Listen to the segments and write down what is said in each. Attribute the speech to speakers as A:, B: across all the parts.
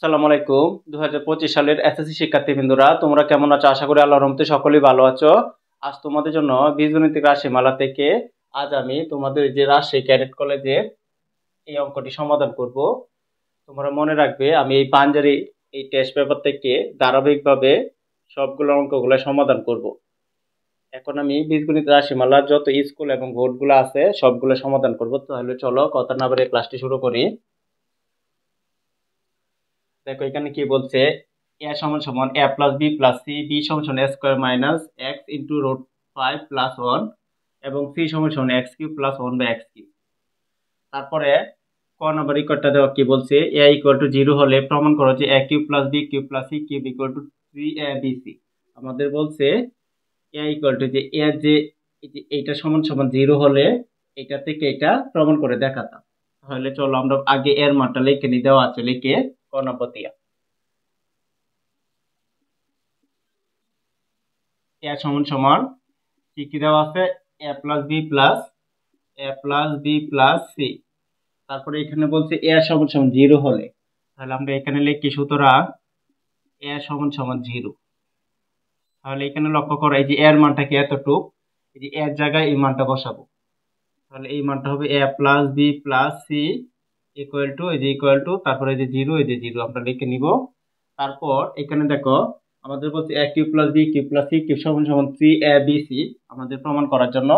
A: আসসালামু আলাইকুম। 2025 সালের এসএসসি শিক্ষার্থীবৃন্দরা তোমরা কেমন আছো? আশা করি আল্লাহর রহমতে সকলেই ভালো আছো। আজ তোমাদের জন্য বীজগণিতিক রাশিমালা থেকে আজ আমি তোমাদের যে রাজশাহী ক্যাডেট কলেজে এই অঙ্কটি সমাধান করব। তোমরা মনে রাখবে আমি এই পাঞ্জারি এই টেস্ট পেপার থেকে ধারাবাহিকভাবে সবগুলো অঙ্কগুলো সমাধান করব। এখন আমি বীজগণিত রাশিমালার যত স্কুল এবং বোর্ডগুলো আছে সবগুলো সমাধান করব। তাহলে চলো কথা না বাড়িয়ে ক্লাসটি শুরু করি। দেখো এখানে কি বলছে, a সমান সমান a plus B plus C, B সমান সমান a square minus X into root 5 plus 1 এবং সি সমান সমান X cube plus 1 by X cube. তারপরে ক নম্বর ইকুয়ালটা দেওয়া কি বলছে, a ইকুয়াল টু 0 হলে প্রমাণ করো যে a cube plus B cube plus C cube equal to 3abc। আমাদের বলছে a ইকুয়াল টু যে a যে এইটা সমান সমান 0 হলে এটা থেকে এটা প্রমাণ করে দেখাতাম। তাহলে চলো আমরা আগে এর মানটা লিখে নিই, দেওয়া আছে লিখে ক নম্বর দিয়া এ সমান সমান কি কি দেওয়া আছে, এ প্লাস বি প্লাস সি। তারপরে এখানে বলছে এ সমান সমান 0 হলে, তাহলে আমরা এখানে লিখি সুতরাং এ সমান সমান 0। তাহলে এখানে লক্ষ্য করো এই যে এর মানটা কি এতটুক, এই যে এর জায়গায় এই মানটা বসাবো। তাহলে এই মানটা হবে A plus B plus C equal to এই যে ইকুয়াল টু তারপরে এই যে 0 এই যে 0 আমরা লিখে নিব। তারপর এখানে দেখো আমাদের বলছে a cube plus B cube plus C cube সমান সমান 3abc আমাদের প্রমাণ করার জন্য।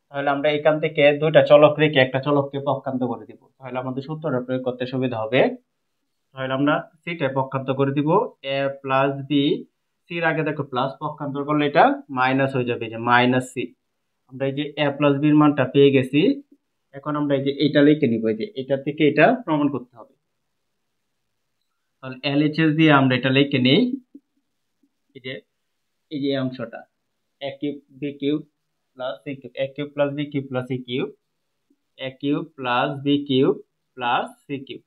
A: তাহলে আমরা এখান থেকে দুইটা চলক রেখে একটা চলককে পক্ষান্ত করে দিব, তাহলে আমাদের সূত্রটা প্রয়োগ করতে সুবিধা হবে। তাহলে আমরা সিটা পক্ষান্ত করে দিব, a প্লাস বি, সির আগে দেখো প্লাস, পক্ষান্তর করলে এটা মাইনাস হয়ে যাবে, যে মাইনাস সি। আমরা এই যে a প্লাস বির মানটা পেয়ে গেছি। এখন আমরা এই যে এটা লিখে নিব, এই যে এটা থেকে এটা প্রমাণ করতে হবে। তাহলে এলএইচএস দিয়ে আমরা এটা লিখে নেই, এই যে এই অংশটা a cube B cube plus C cube, a cube plus B cube plus C cube, a cube plus B cube plus C cube.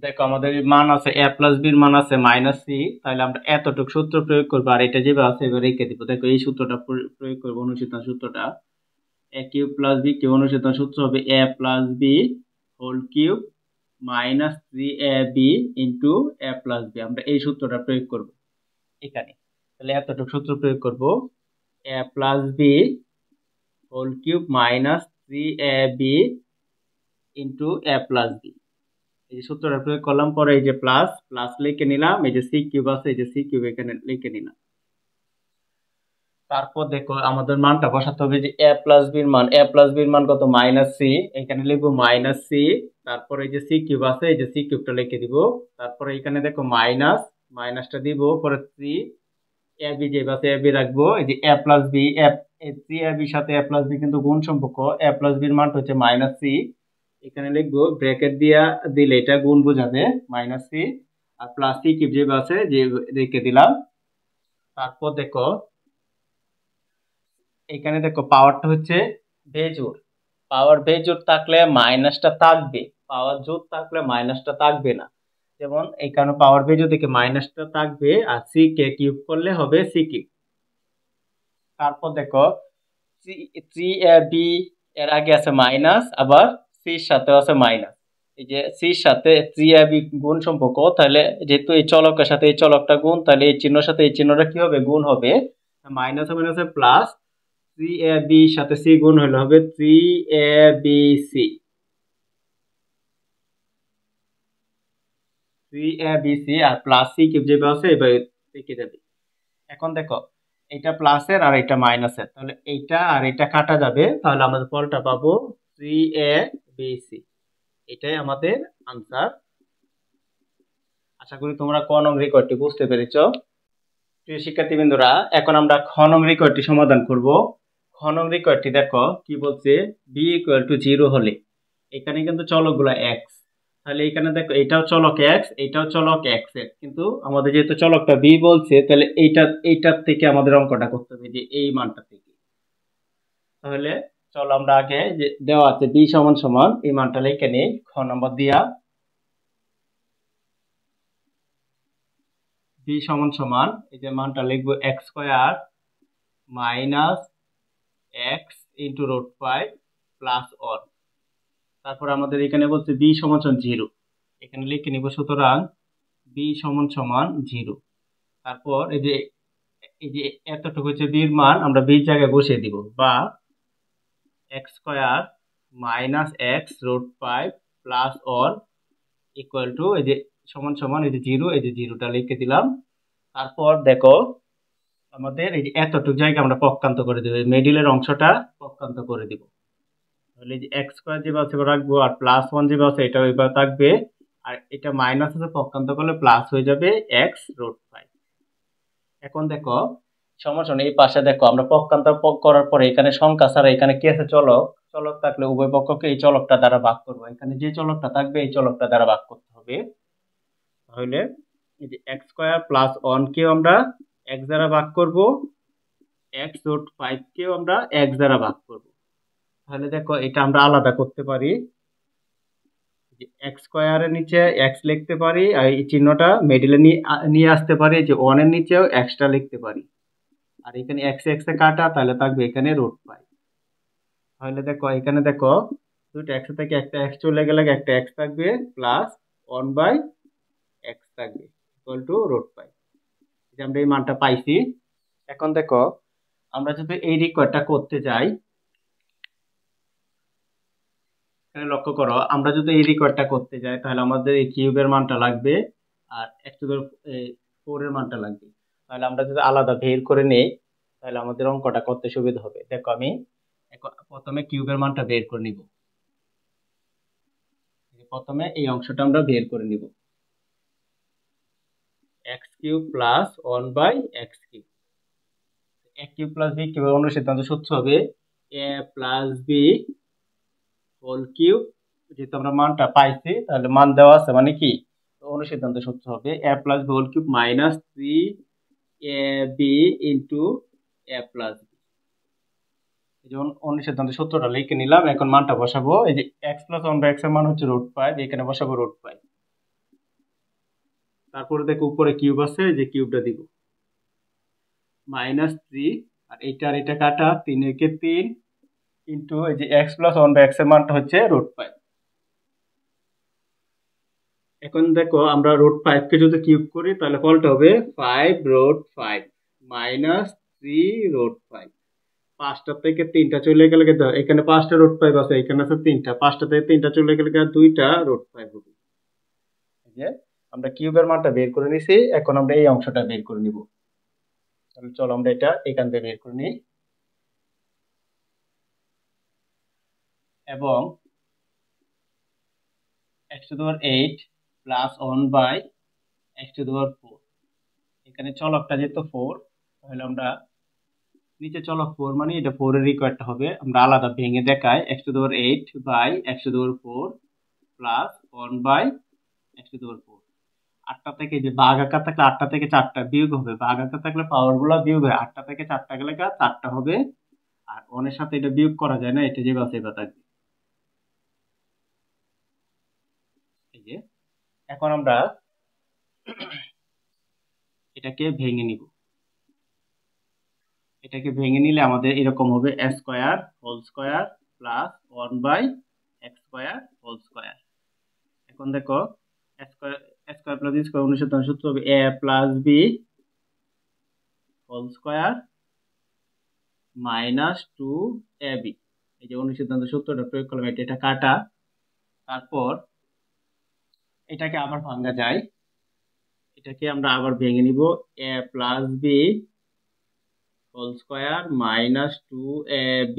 A: দেখো আমাদের মান আছে a প্লাস বির মান আছে মাইনাস সি, তাহলে আমরা এতটুকু সূত্র প্রয়োগ করবো, আর এটা যেভাবে আছে এবার রেখে দিব। দেখো এই সূত্রটা প্রয়োগ করবো, অনুসিদ্ধান সূত্রটা। a cube plus B cube অনুসিদ্ধান সূত্র হবে a plus B whole cube minus 3ab into a plus B. আমরা এই সূত্রটা প্রয়োগ করব এখানে। তাহলে এতটুকু সূত্র প্রয়োগ করব, a plus B whole cube minus 3ab into a plus B. এই যে সূত্রটা প্রয়োগ করলাম, পরে এই যে প্লাস প্লাস লিখে নিলাম, এই যে সি কিউব আছে এই যে সি কিউব এখানে লিখে নিলাম। তারপর দেখো আমাদের মানটা বসাতে হবে, যে a প্লাস বির মান, a প্লাস বির মান কত, মাইনাস সি, এখানে লিখবো মাইনাস সি। তারপর এই যে সি কিউব আছে এই যে সি কিউবটা লিখে দিব। তারপরে এখানে দেখো মাইনাস, মাইনাসটা দিব, পরে 3 এ বি যে আছে এ বি রাখবো, এই যে a প্লাস বি, 3ab সাথে a প্লাস বি কিন্তু গুণ সম্পর্ক, a প্লাস বির মান হচ্ছে মাইনাস সি, এখানে লিখবো ব্র্যাকেট দিয়া দিলে এটা গুণ বোঝাবে মাইনাস সি, আর প্লাস সি কিউব যে আছে যে রেখে দিলাম। তারপর দেখো এখানে দেখো পাওয়ারটা হচ্ছে বেজোড়, পাওয়ার বেজোড় থাকলে মাইনাসটা থাকবে, পাওয়ার জোড় থাকলে মাইনাসটা থাকবে না। যেমন এখানে পাওয়ার বেজোড় থেকে মাইনাসটা থাকবে, আর সি কে কিউব করলে হবে সি কিউব। তারপর দেখো থ্রি এ বি এর আগে আছে মাইনাস, আবার সির সাথেও আছে মাইনাস। এই যে সির সাথে থ্রি এ বি গুণ সম্পর্ক, তাহলে যেহেতু এই চলকের সাথে এই চলকটা গুণ, তাহলে এই চিহ্নের সাথে এই চিহ্নটা কি হবে, গুণ হবে। মাইনাস মাইনাসে প্লাস, থ্রি এ বি সাথে সি গুণ হলে হবে 3abc, 3abc, আর প্লাস সি কিউব যেভাবে আছে এভাবে থেকে যাবে। এখন দেখো এটা প্লাসের আর এটা মাইনাসের, তাহলে এইটা আর এটা কাটা যাবে, তাহলে আমাদের ফলটা পাবো 3abc। এটাই আমাদের আনসার। আশা করি তোমরা ক নং রেকর্ডটি বুঝতে পেরেছো। প্রিয় শিক্ষার্থীবৃন্দরা, এখন আমরা খ নং রেকর্ডটি সমাধান করব। খ নং রেকর্ডটি দেখো কি বলছে, বি ইকুয়াল টু 0 হলে, এখানে কিন্তু চলকগুলো এক্স, তাহলে এখানে দেখো এটাও চলক এক্স এটাও চলক এক্স এর, কিন্তু আমাদের যেহেতু চলকটা বি বলছে, তাহলে এইটার থেকে আমাদের অঙ্কটা করতে হবে, যে এই মানটা থেকে। তাহলে চলো আমরা আগে যে দেওয়া আছে বি সমান সমান এই মানটা লিখে নেই খ নম্বর দিয়া। বি সমান সমান এই যে মানটা লিখবো X square minus X into root 5 plus 1। তারপর আমাদের এখানে বলছে b সমান 0, এখানে লিখে নিব। সুতরাং b সমান 0। তারপর এই যে এতটুকু হচ্ছে b এর মান, আমরা b এর জায়গায় বসিয়ে দিব, বা x square minus x root 5 plus 1 equal to এই যে সমান সমান এই যে 0, এই যে 0টা লিখে দিলাম। তারপর দেখো আমাদের এই যে এতটুকু জায়গা আমরা পক্ষান্ত করে দেব, এই মিডিলের অংশটা পক্ষান্ত করে দিব। তাহলে এই যে x স্কয়ার যেভাবে আছে রাখবো, আর প্লাস 1 যেভাবে আছে এটা ওইভাবে থাকবে, আর এটা মাইনাস আছে পক্ষান্ত করলে প্লাস হয়ে যাবে x রুট 5। এখন দেখো সমান এই পাশে দেখো আমরা পক্ষান্তর করার পরে এখানে সংখ্যা ছাড়া এখানে কি আছে, চলক। চলক থাকলে উভয় পক্ষকে এই চলকটা দ্বারা ভাগ করব, এখানে যে চলকটা থাকবে এই চলকটা দ্বারা ভাগ করতে হবে। তাহলে এই যে x স্কয়ার প্লাস 1 কেও আমরা x দ্বারা ভাগ করব, x রুট 5 কেও আমরা x দ্বারা ভাগ করব। তাহলে দেখো এটা আমরা আলাদা করতে পারি, যে x স্কয়ারের নিচে x লিখতে পারি, আর এই চিহ্নটা মিডলে নিয়ে আসতে পারি, যে 1 এর নিচেও x টা লিখতে পারি, আর এখানে x এ কাটা, তাহলে থাকবে এখানে রুট 5। তাহলে দেখো এখানে দেখো দুটো x থেকে একটা x চলে গেলে একটা x থাকবে, প্লাস 1/x থাকবে ইকুয়াল টু রুট 5। যে আমরা এই মানটা পাইছি। এখন দেখো আমরা যদি এই রিকোয়ারটা করতে যাই, এখানে লক্ষ্য করো, আমরা যদি এই রিকোয়ারটা করতে যাই তাহলে আমাদের এই কিউবের মানটা লাগবে, আর x টু দি 4 এর মানটা লাগবে। তাহলে আমরা যদি আলাদা বের করে নেই তাহলে আমাদের অঙ্কটা করতে সুবিধা হবে। দেখো আমি প্রথমে কিউবের মানটা বের করে নিব। প্রথমে এই অংশটা আমরা বের করে নিব, x cube plus 1/x cube. a cube plus b cube অনুসিদ্ধান্ত সূত্র হবে a plus b whole cube. যেহেতু আমরা মানটা পাইছি তাহলে মান দেওয়া আছে মানে কি, অনুসিদ্ধান্ত সূত্র হবে a plus b whole cube minus 3ab into a plus b। যেমন অনুসিদ্ধান্ত সূত্রটা লিখে নিলাম, এখন মানটা বসাবো। এই যে x প্লাস 1/x এর মান হচ্ছে রুট 5, এখানে বসাবো রুট 5। তারপরে দেখো উপরে কিউব আছে, যে কিউবটা দিব, মাইনাস 3, আর এটা কাটা, 3 একে 3 ইন্টু এই যে x প্লাস 1/x এর মানটা হচ্ছে রুট 5। এখন দেখো আমরা রুট 5 কে যদি কিউব করি তাহলে ফলটা হবে 5 রুট 5 মাইনাস 3 রুট 5। 5টা থেকে 3টা চলে গেলে এখানে 5টা রুট 5 আছে, এখানে আছে 3টা, 5টা থেকে 3টা চলে গেলে 2টা রুট 5 হবে। এই যে আমরা কিউবের মানটা বের করে নিছি, এখন আমরা এই অংশটা বের করে নিব। তাহলে চলো আমরা এটা এখান থেকে বের করে নিই। এবং x to the power 8 plus 1/x to the power 4, এখানে চলকটা যেহেতু 4 তাহলে আমরা নিচে চলক 4 মানে এটা 4 এর রিকোয়ারটা হবে, আমরা আলাদা ভেঙে দেখাই, x to the power 8/x to the power 4 plus 1/x to the power 4। 8টা থেকে যে ভাগ আকার থাকলে 8টা থেকে 4টা বিয়োগ হবে, ভাগ আকার থাকলে পাওয়ার গুলো বিয়োগ হয়, 8টা থেকে 4টা গেলে 4টা হবে, আর 1 এর সাথে এটা বিয়োগ করা যায় না, এটা যেভাবে সেভাবে থাকবে। এই যে এখন আমরা এটাকে ভেঙে নিব। এটাকে ভেঙে নিলে আমাদের এরকম হবে a square whole square plus 1/x square whole square. এখন দেখো a square plus b square অনুসিদ্ধান্ত সূত্র হবে a plus b whole square minus 2ab। এই যে অনুসিদ্ধান্ত সূত্রটা প্রয়োগ করলাম, এটা কাটা, তারপর এটাকে আবার ভাঙা যায়, এটাকে আমরা আবার ভেঙে নিব, a plus b whole square minus 2ab,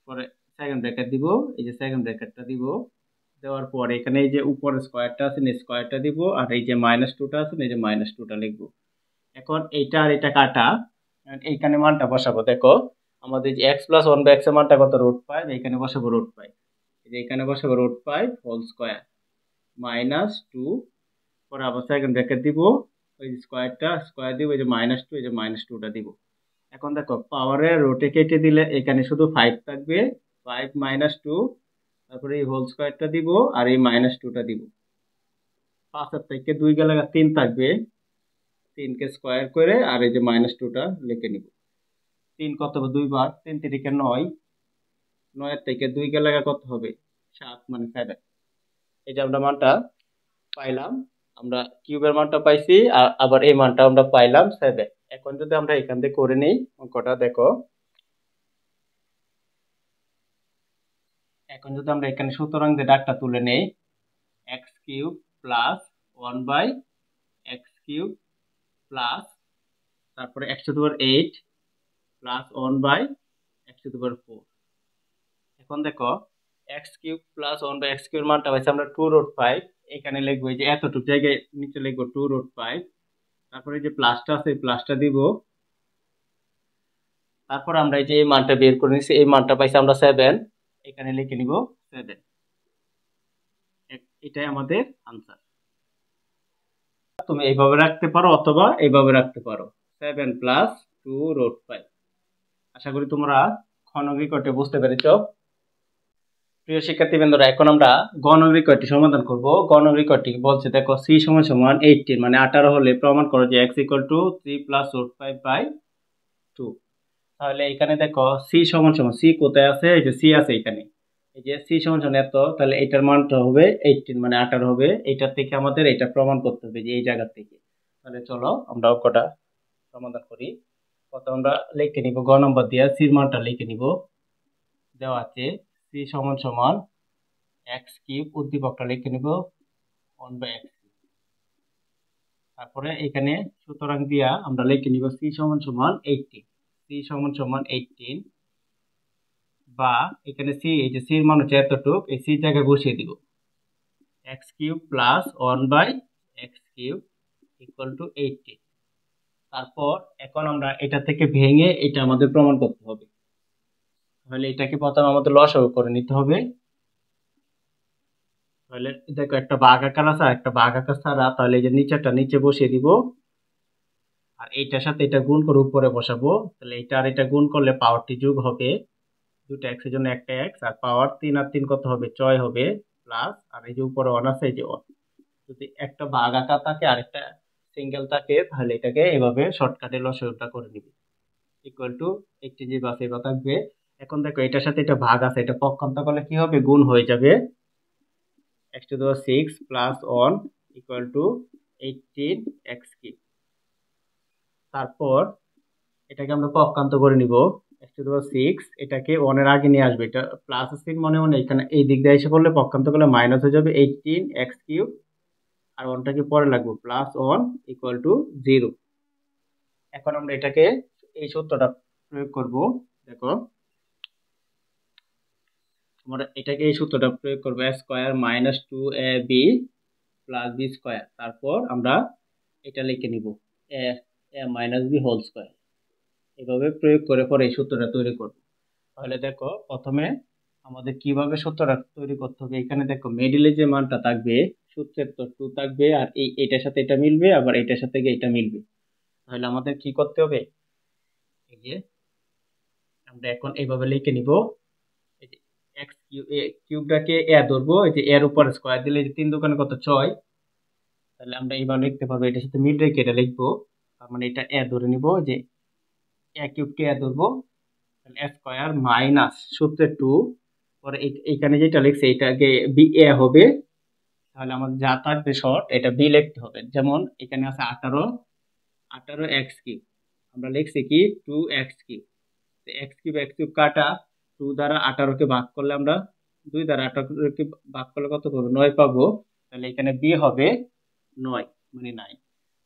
A: পরে সেকেন্ড ব্র্যাকেট দিব, এই যে সেকেন্ড ব্র্যাকেটটা দিব, দেওয়ার পরে এখানে এই যে উপরে স্কয়ারটা আছে না, স্কয়ারটা দিব, আর এই যে মাইনাস 2টা আছে না, এই যে মাইনাস 2টা লিখব। এখন এইটা আর এটা কাটা, এইখানে মানটা বসাবো। দেখো আমাদের যে x প্লাস 1/x এর মানটা কত, রুট 5, এখানে বসাবো রুট 5, এই যে এখানে বসাবো রুট 5 হোল স্কয়ার মাইনাস 2, পরে আবার সেকেন্ড ব্র্যাকেট দিব, ওই স্কয়ারটা স্কয়ার দিব, এই যে মাইনাস 2, এই যে মাইনাস 2টা দিব। এখন দেখো পাওয়ারের রুটে কেটে দিলে এখানে শুধু 5 থাকবে, 5 মাইনাস 2, তারপরে এই হোল স্কয়ারটা দিব, আর এই মাইনাস 2টা দিব। 5 এর থেকে 2 গেলে 3 থাকবে, 3 কে স্কয়ার করে আর এই যে মাইনাস 2টা লিখে নিব। 3 কত হবে 2 বার, 3 3 9, 9 থেকে 2 গেলে কত হবে 7 মানে 7। এই যে আমরা মানটা পাইলাম, আমরা কিউবের মানটা পাইছি আর আবার এই মানটা আমরা পাইলাম 7। এখন যদি আমরা এখান থেকে করে নেই অঙ্কটা দেখো, এখন যদি আমরা এখানে সুতরাং যে ডাকটা তুলে নেই x cube plus 1/x³ plus তারপরে x⁴ প্লাস 1/x⁴। এখন দেখো x³ প্লাস 1/x³ এর মানটা পাইছি আমরা 2√5, এখানে লিখবো এই যে এতটুকু জায়গায় নিচে লিখবো 2√5, তারপরে এই যে প্লাসটা আছে এই প্লাসটা দিব, তারপর আমরা এই যে এই মানটা বের করে নিছি, এই মানটা পাইছি আমরা 7, এখানে লিখে নিব 7। এটাই আমাদের আনসার। তুমি এইভাবে রাখতে পারো অথবা এইভাবে রাখতে পারো 7 প্লাস 2√5। আশা করি তোমরা ঘনক বুঝতে পেরেছো। প্রিয় শিক্ষার্থীবৃন্দরা, এখন আমরা ঘনক সমাধান করব। ঘনক বলছে দেখো c = 18 মানে 18 হলে প্রমাণ করো যে x = 3 + √5/2। তাহলে এখানে দেখো c = c কোথায় আছে, এই যে c আছে এখানে, এই যে c = এত, তাহলে এটার মানটা হবে 18 মানে 18 হবে। এটা থেকে আমাদের এটা প্রমাণ করতে হবে যে এই জায়গা থেকে। তাহলে চলো আমরা অঙ্কটা সমাধান করি। প্রথমে আমরা লিখে নিব গ নম্বর দিয়ে c এর মানটা লিখে নিব। দেওয়া আছে c = x³ উদ্দীপকটা লিখে নিব 1/x। তারপরে এখানে সুতরাং দিয়া আমরা লিখে নিব c = 18, c = 18 বা এখানে c, এই যে c এর মান হচ্ছে এতটুক, এই c জায়গায় বসিয়ে দিব x³ প্লাস 1/x³ = 18। তারপর এখন আমরা এটা থেকে ভেঙে এটা আমাদের প্রমাণ করতে হবে। তাহলে এটাকে প্রথমে আমাদের লসাগু করে নিতে হবে। তাহলে দেখো একটা ভাগ আকার আছে আর একটা ভাগ আকার ছাড়া, তাহলে এই যে নিচেরটা নিচে বসিয়ে দিব আর এইটার সাথে এটা গুণ করে উপরে বসাবো। তাহলে এটা আর এটা গুণ করলে পাওয়ারটি যোগ হবে, দুটো x এর জন্য একটা x, আর পাওয়ার 3 আর 3 কত হবে 6 হবে, প্লাস আর এই যে উপরে 1 আছে এই যে 1। যদি একটা ভাগ আকার থাকে আর একটা সিঙ্গেল থাকে তাহলে এটাকে এভাবে শর্টকাটে লসাগুটা করে নিবি, ইকুয়াল টু একটি যে বাস এবার থাকবে। এখন দেখো এটার সাথে এটা ভাগ আছে, এটা পক্ষান্তর করলে কি হবে গুণ হয়ে যাবে, x⁴ plus 1 equal two 18x³। তারপর এটাকে আমরা পক্ষান্তর করে নিব, x⁴ এটাকে 1 এর আগে নিয়ে আসবে, এটা প্লাস আছে মনে মনে, এখানে এই দিক দিয়ে এসে পড়লে পক্ষান্তর করলে মাইনাস হয়ে যাবে 18x³ আর 1টাকে পরে লাগবে প্লাস 1 ইকুয়াল টু 0। এখন আমরা এটাকে এই সূত্রটা প্রয়োগ করব। দেখো আমরা এটাকে এই সূত্রটা প্রয়োগ করব, a² - 2ab + b²। তারপর আমরা এটা লিখে নিব a - b হোল স্কয়ার। এভাবে প্রয়োগ করে পরে এই সূত্রটা তৈরি করব। তাহলে দেখো প্রথমে আমাদের কিভাবে সূত্রটা তৈরি করতে হবে। এখানে দেখো মিডলে যে মানটা থাকবে সূত্রের তো 2 থাকবে আর এটার সাথে এটা মিলবে, আবার এটার সাথে এটা মিলবে। তাহলে আমাদের কি করতে হবে, এই যে আমরা এখন এইভাবে লিখে নিব, এই যে x কিউবটাকে a ধরবো, এই যে এর উপর স্কয়ার দিলে 3 দোকানে কত 6। তাহলে আমরা এইভাবে লিখতে পারবো, এটার সাথে মিল রেখে এটা লিখবো। তার মানে এটা a ধরে নিব, যে a কিউবকে a ধরবো, তাহলে a² মাইনাস সূত্রে 2, পরে এখানে যেটা লিখছে এটাকে b a হবে। তাহলে আমাদের যা থাকবে শর্ট এটা b লিখতে হবে। যেমন এখানে আছে 18x³ আমরা লিখছি কি 2x³। x³ কাটা 2 দ্বারা 18কে ভাগ করলে আমরা 2 দ্বারা 18কে ভাগ করলে কত পাবো 9 পাবো। তাহলে এখানে b হবে 9 মানে 9।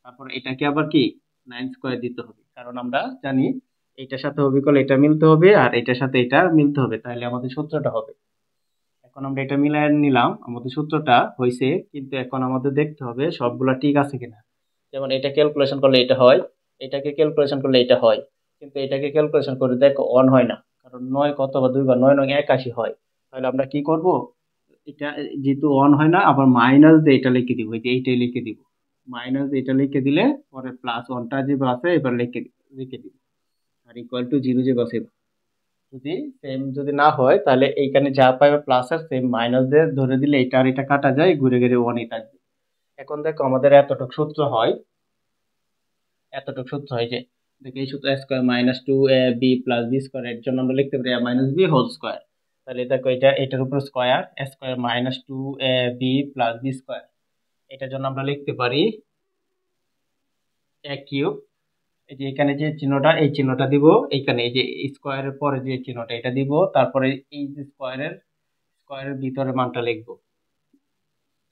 A: তারপর এটাকে আবার কি 9² দিতে হবে, কারণ আমরা জানি এটার সাথে অবিকল এটা মিলতে হবে আর এটার সাথে এটা মিলতে হবে, তাহলে আমাদের সূত্রটা হবে। এখন আমরা এটা মিলাই নিলাম, আমাদের সূত্রটা হয়েছে। কিন্তু এখন আমাদের দেখতে হবে সবগুলা ঠিক আছে কিনা। যেমন এটা ক্যালকুলেশন করলে এটা হয়, এটাকে ক্যালকুলেশন করলে এটা হয়, কিন্তু এটাকে ক্যালকুলেশন করে দেখো 1 হয় না, কারণ 9 কত বা 2 বার 9 9 81 হয়। তাহলে আমরা কি করব, এটা যেহেতু 1 হয় না, আবার মাইনাস দিয়ে এটা লিখে দিব, এই যে এইটাই লিখে দিব, মাইনাস দিয়ে এটা লিখে দিলে পরে প্লাস 1টা যে আছে এবার লিখে দিব, আর ইকুয়াল টু 0 যে আছে। যদি সেম যদি না হয় তাহলে এইখানে যা পাইবে প্লাস আর সেম মাইনাস দিয়ে ধরে দিলে এটা আর এটা কাটা যায়, ঘুরে ঘুরে 1ই থাকবে। এখন দেখো আমাদের এতটুক সূত্র হয় যে দেখো এই সূত্র square minus two A B plus B square, এর জন্য আমরা লিখতে পারি এ মাইনাস বি হোল স্কোয়ার। তাহলে দেখো এটার উপর square square minus two A B plus B square, এটার জন্য আমরা লিখতে পারি এ কিউব। এই যে এখানে যে চিহ্নটা, এই চিহ্নটা দিব, এইখানে এই যে স্কোয়ারের পরে যে চিহ্নটা এটা দিব, তারপরে এই যে স্কোয়ারের ভিতরে মানটা লিখবো,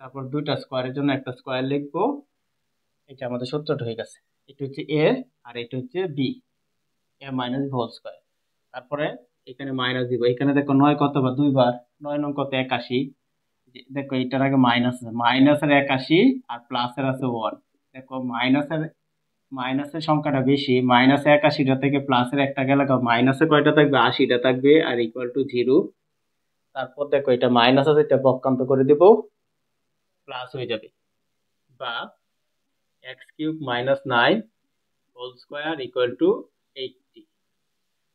A: তারপর দুইটা স্কোয়ারের জন্য একটা স্কোয়ার লিখবো। এটা আমাদের সূত্রটা হয়ে গেছে। এটা হচ্ছে এ আর এটা হচ্ছে বি, এ মাইনাস বি হোল স্কোয়ার। তারপরে এখানে মাইনাস দিব, এখানে দেখো 9 কতবার, দুইবার, 9 নং কত 81। দেখো এটার আগে মাইনাস আছে, মাইনাসের 81 আর প্লাসের আছে 1। দেখো মাইনাসের সংখ্যাটা বেশি, মাইনাস 81টা থেকে প্লাসের একটা গেলে মাইনাসে কয়টা থাকবে, 80টা থাকবে, আর ইকুয়াল টু 0। তারপর দেখো এটা মাইনাস আছে, এটা পক্ষান্তর করে দেব, প্লাস হয়ে যাবে, বা X cube minus 9 whole square equal to 80।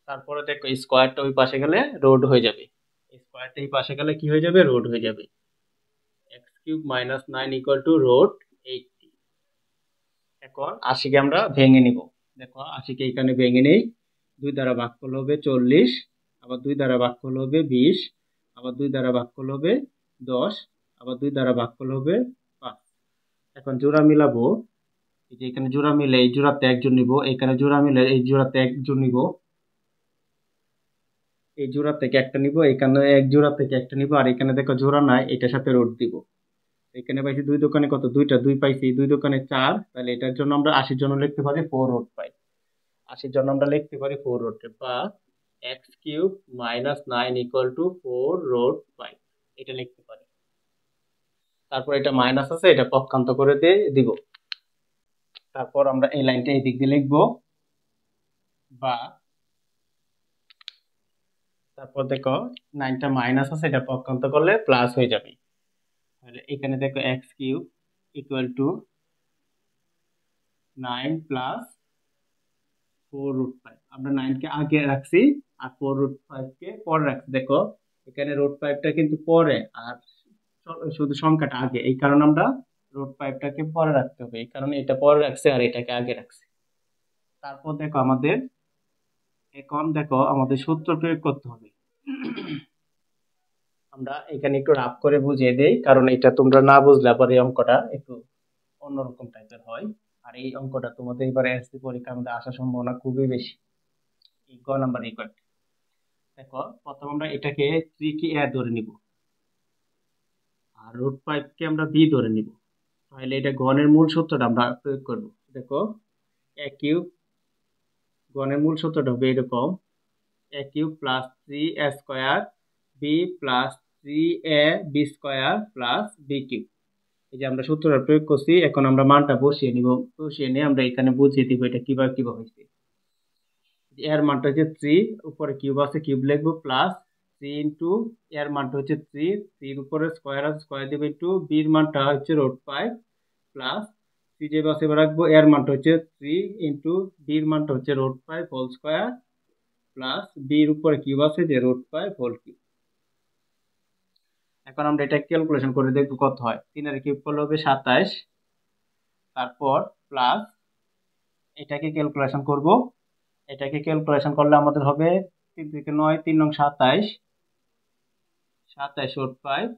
A: তারপরে দেখো স্কোয়ারটা ওই পাশে গেলে রোড হয়ে যাবে, স্কোয়ারটা এই পাশে গেলে কি হয়ে যাবে, রোড হয়ে যাবে। X cube minus 9 equal two road 80। এখন 80কে আমরা ভেঙে নিব। দেখো 80কে এখানে ভেঙে নেই, 2 দ্বারা ভাগ করলে হবে 40, আবার 2 দ্বারা ভাগ করলে হবে 20, আবার 2 দ্বারা ভাগ করলে হবে 10, আবার 2 দ্বারা ভাগ করলে হবে 5। এখন জোড়া মিলাবো, এই যে এখানে জোড়া মিলে এই জোড়াতে একজন নিব, এখানে জোড়া মিলে এই জোড়াতে একজন নিব, এই জোড়া থেকে একটা নিব, এখানে এক জোড়া থেকে একটা নিব, আর এখানে দেখো জোড়া নাই, এটার সাথে রোড দিব। এখানে পাইছি 2 দোকানে কত, দুইটা, 2 পাইছি, 2 দোকানে 4, তাহলে এটার জন্য আমরা 80 জন্য লিখতে পারি 4 রোড পাই। 80 জন্য আমরা লিখতে পারি 4 রোড, বা X cube minus 9 equal to 4 root পাই, এটা লিখতে পারি। তারপর এটা মাইনাস আছে, এটা পক্ষান্তর করে দিয়ে দিব। তারপর আমরা এই লাইনটা এই দিক দিয়ে লিখবো, বা তারপর দেখো 9টা মাইনাস আছে, এটা পক্ষান্তর করলে প্লাস হয়ে যাবে। তাহলে এখানে দেখো X cube equal to 9 plus 4 root 5। আমরা 9 কে আগে রাখছি আর 4 রুট 5 কে পরে রাখছি। দেখো এখানে রুট 5টা কিন্তু পরে, আর শুধু সংখ্যাটা আগে, এই কারণে আমরা রুট 5টাকে পরে রাখতে হবে, এই কারণে এটা পরে রাখছে আর এটাকে আগে রাখছি। তারপর দেখো আমাদের সূত্র প্রয়োগ করতে হবে। আমরা এখানে একটু রাফ করে বুঝিয়ে দেই, কারণ এটা তোমরা না বুঝলে আবার এই অঙ্কটা একটু অন্যরকম টাইপের হয়, আর এই অঙ্কটা তোমাদের এবার এসএসসি পরীক্ষার মধ্যে আসার সম্ভাবনা খুবই বেশি। এই গ নাম্বার ইকুয়াল, দেখো প্রথম আমরা এটাকে 3 কে এ ধরে নিব, আর রুট 5 কে আমরা বি ধরে নিব। তাহলে এটা গণের মূল সূত্রটা আমরা প্রয়োগ করব। দেখো এ কিউব, গণের মূল সূত্রটা হবে এরকম, A cube plus 3 A square B plus 3 A B square plus B cube. এই যে আমরা সূত্রটা প্রয়োগ করছি, এখন আমরা মানটা বসিয়ে নিব, বসিয়ে নিয়ে আমরা এখানে বুঝিয়ে দিব এটা কিভাবে হয়েছে। এর মানটা হচ্ছে 3, উপরে কিউব আছে, কিউব লিখবো, প্লাস 3 ইন্টু এর মানটা হচ্ছে 3, 3 উপরে স্কোয়ার আছে, স্কোয়ার দেবো, ইন্টু বির মানটা হচ্ছে রুট 5, প্লাস 3 যে পাশে রাখবো, এর মানটা হচ্ছে 3 ইন্টু বির মানটা হচ্ছে রুট 5 হোল স্কোয়ার, প্লাস বির উপরে কিউব আছে যে রুট 5 হোল কিউব। এখন আমরা এটা ক্যালকুলেশন করে দেখবো কত হয়। 3 এর কিউব করলে হবে 27, তারপর প্লাস এটাকে ক্যালকুলেশন করব, এটাকে ক্যালকুলেশন করলে আমাদের হবে 3 থেকে 9, 3 নং 27, 27 রুট 5,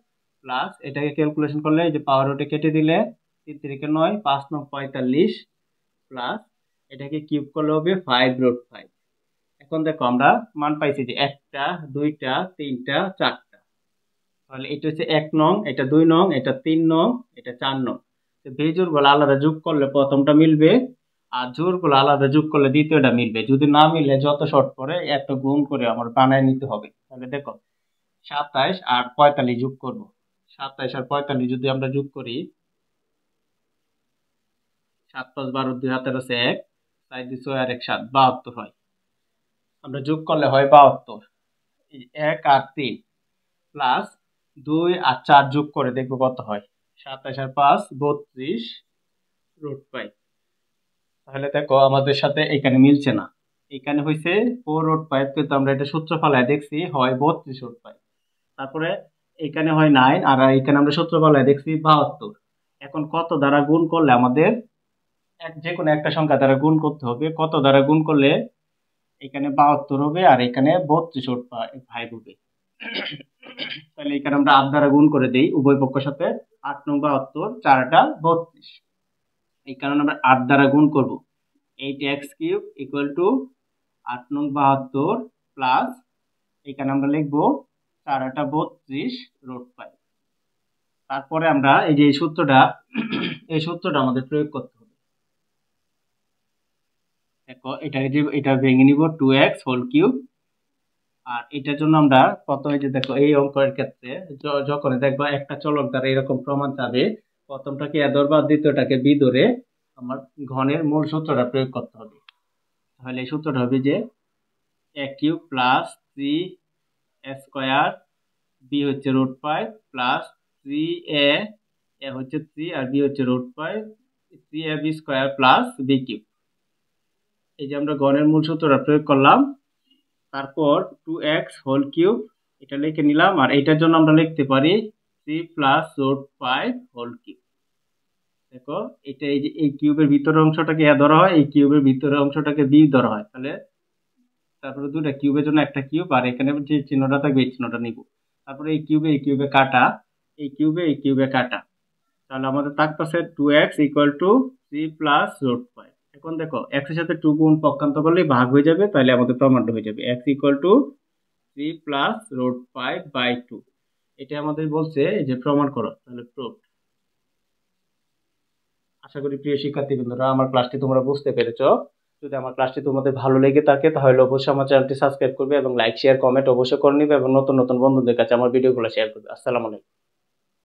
A: প্লাস এটাকে ক্যালকুলেশন করলে এই যে পাওয়ার রুটে কেটে দিলে 3 থেকে 9, 5 নং 45, প্লাস এটাকে কিউব করলে হবে 5 রুট 5। এখন দেখো আমরা মান পাইছি যে একটা, দুইটা, তিনটা, চারটা। তাহলে এটা হচ্ছে 1 নং, এটা 2 নং, এটা 3 নং, এটা 4 নং। তো বেজোড়গুলো আলাদা যোগ করলে প্রথমটা মিলবে, আর জোড়গুলো আলাদা যোগ করলে দ্বিতীয়টা মিলবে। যদি না মিলে যত শর্ট পরে এত গুণ করে আমার বানায় নিতে হবে। তাহলে দেখো 27 আর 45 যোগ করব, 27 আর 45 যদি আমরা যোগ করি, 7 5 12, 2 হাতের আছে 1, 4 2 6 আর 1 7, 72 হয়। আমরা যোগ করলে হয় 72। 1 আর 3 প্লাস 2 আর 4 যোগ করে দেখবো কত হয়, 27 আর 5 32 রুট 5। তাহলে দেখো আমাদের সাথে এখানে মিলছে না, এখানে হয়েছে 4 রুট 5, কিন্তু আমরা এটা সূত্র ফলায় দেখছি হয় 32 রুট 5। তারপরে এখানে হয় 9, আর এখানে আমরা সূত্র ফলায় দেখছি 72। এখন কত দ্বারা গুণ করলে আমাদের যে কোনো একটা সংখ্যা দ্বারা গুণ করতে হবে। কত দ্বারা গুণ করলে এখানে 72 হবে আর এখানে 32 ভাগ হবে। তাহলে এখানে আমরা 8 দ্বারা গুণ করে দেই উভয় পক্ষের সাথে। 8 নং 72, 4 টা 32। এই কারণে আমরা 8 দ্বারা গুণ করব। 8x³ ইকুয়াল টু 8 নং 72 প্লাস এখানে আমরা লিখবো 4 8 32 √5। তারপরে আমরা এই যে এই সূত্রটা আমাদের প্রয়োগ করতে হবে। দেখো এটা ভেঙে নিব 2x³ আর এটার জন্য আমরা প্রথমে যে দেখো এই অঙ্কের ক্ষেত্রে যখন দেখবা একটা চলক দ্বারা এরকম প্রমাণ চাবে, প্রথমটাকে এ ধরবা, দ্বিতীয়টাকে বি ধরে আমার ঘনের মূল সূত্রটা প্রয়োগ করতে হবে। তাহলে এই সূত্রটা হবে যে a³ প্লাস 3a² বি হচ্ছে √5 প্লাস 3a, এ হচ্ছে 3 আর বি হচ্ছে √5, 3ab² প্লাস b³ এই যে আমরা ঘনের মূল সূত্রটা প্রয়োগ করলাম। তারপর 2x³ এটা লিখে নিলাম আর এটার জন্য আমরা লিখতে পারি 3 প্লাস √5 দেখো এটা এই যে এই কিউবের ভিতরের অংশটাকে এ ধরা হয়, এই কিউবের ভিতরের অংশটাকে বি ধরা হয়। তাহলে তারপরে দুটো কিউবের জন্য একটা কিউব আর এখানে যে চিহ্নটা থাকবে এই চিহ্নটা নিব। তারপরে এই কিউবে কাটা, এই কিউবে কাটা। তাহলে আমাদের থাকতেছে 2x ইকুয়াল টু 3 প্লাস √5। এখন দেখো x এর সাথে 2 গুণ পক্ষান্তর করলে ভাগ হয়ে যাবে, তাহলে আমাদের প্রমাণটা হয়ে যাবে x ইকুয়াল টু 3 প্লাস √5/2। এটা আমাদের বলছে যে প্রমাণ করো, তাহলে প্রুফ। আশা করি প্রিয় শিক্ষার্থী বন্ধুরা আমার ক্লাসটি তোমরা বুঝতে পেরেছো। যদি আমার ক্লাসটি তোমাদের ভালো লেগে থাকে তাহলে অবশ্যই আমার চ্যানেলটি সাবস্ক্রাইব করবে এবং লাইক শেয়ার কমেন্ট অবশ্যই করে নিবে এবং নতুন নতুন বন্ধুদের কাছে আমার ভিডিওগুলো শেয়ার করবে। আসসালামু আলাইকুম।